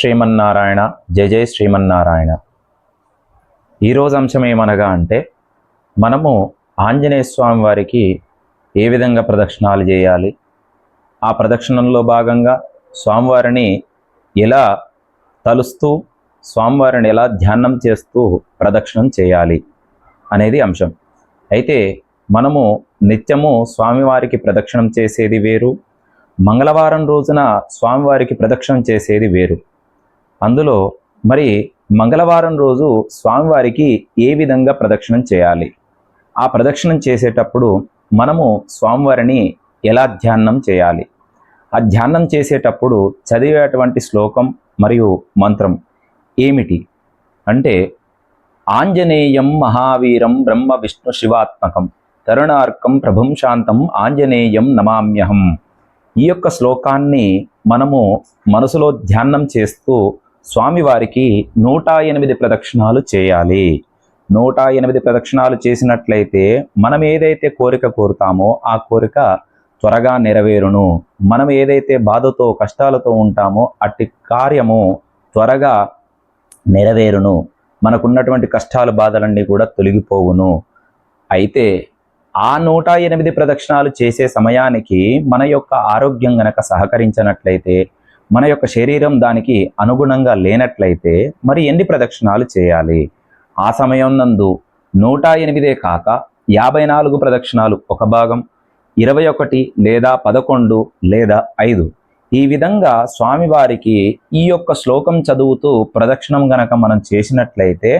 శ్రీమన్నారాయణ, జయ జయ శ్రీమన్నారాయణ. ఈరోజు అంశం ఏమనగా అంటే, మనము ఆంజనేయ స్వామి వారికి ఏ విధంగా ప్రదక్షిణాలు చేయాలి, ఆ ప్రదక్షిణంలో భాగంగా స్వామివారిని ఎలా తలుస్తూ, స్వామివారిని ఎలా ధ్యానం చేస్తూ ప్రదక్షిణం చేయాలి అనేది అంశం. అయితే మనము నిత్యము స్వామివారికి ప్రదక్షిణం చేసేది వేరు, మంగళవారం రోజున స్వామివారికి ప్రదక్షిణం చేసేది వేరు. అందులో మరి మంగళవారం రోజు స్వామివారికి ఏ విధంగా ప్రదక్షిణం చేయాలి, ఆ ప్రదక్షిణం చేసేటప్పుడు మనము స్వామివారిని ఎలా ధ్యానం చేయాలి, ఆ ధ్యానం చేసేటప్పుడు చదివేటువంటి శ్లోకం మరియు మంత్రం ఏమిటి అంటే, ఆంజనేయం మహావీరం బ్రహ్మ విష్ణు శివాత్మకం తరుణార్కం ప్రభుం శాంతం ఆంజనేయం నమామ్యహం. ఈ యొక్క శ్లోకాన్ని మనము మనసులో ధ్యానం చేస్తూ స్వామివారికి 108 ప్రదక్షిణాలు చేయాలి. 108 ప్రదక్షిణాలు చేసినట్లయితే మనం ఏదైతే కోరిక కోరుతామో ఆ కోరిక త్వరగా నెరవేరును. మనం ఏదైతే బాధతో కష్టాలతో ఉంటామో అట్టి కార్యము త్వరగా నెరవేరును. మనకున్నటువంటి కష్టాలు బాధలన్నీ కూడా తొలగిపోవును. అయితే ఆ 108 ప్రదక్షిణాలు చేసే సమయానికి మన యొక్క ఆరోగ్యం గనక సహకరించినట్లయితే, మన యొక్క శరీరం దానికి అనుగుణంగా లేనట్లయితే మరి ఎన్ని ప్రదక్షిణాలు చేయాలి? ఆ సమయం నందు 108 కాక 54 ప్రదక్షిణాలు ఒక భాగం, 21 లేదా 11 లేదా 5 ఈ విధంగా స్వామివారికి ఈ యొక్క శ్లోకం చదువుతూ ప్రదక్షిణం గనక మనం చేసినట్లయితే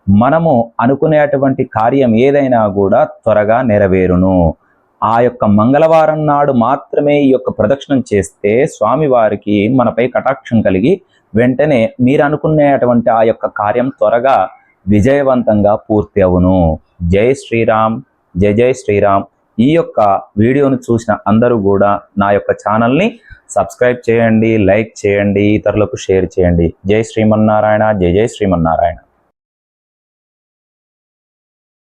మనము అనుకునేటువంటి కార్యం ఏదైనా కూడా త్వరగా నెరవేరును. ఆ యొక్క మంగళవారం నాడు మాత్రమే ఈ యొక్క ప్రదక్షిణం చేస్తే స్వామివారికి మనపై కటాక్షం కలిగి వెంటనే మీరు అనుకునేటువంటి ఆ యొక్క కార్యం త్వరగా విజయవంతంగా పూర్తి అవును. జై శ్రీరామ్, జై జై శ్రీరామ్. ఈ యొక్క వీడియోను చూసిన అందరూ కూడా నా యొక్క ఛానల్ని సబ్స్క్రైబ్ చేయండి, లైక్ చేయండి, ఇతరులకు షేర్ చేయండి. జై శ్రీమన్నారాయణ, జై జై శ్రీమన్నారాయణ.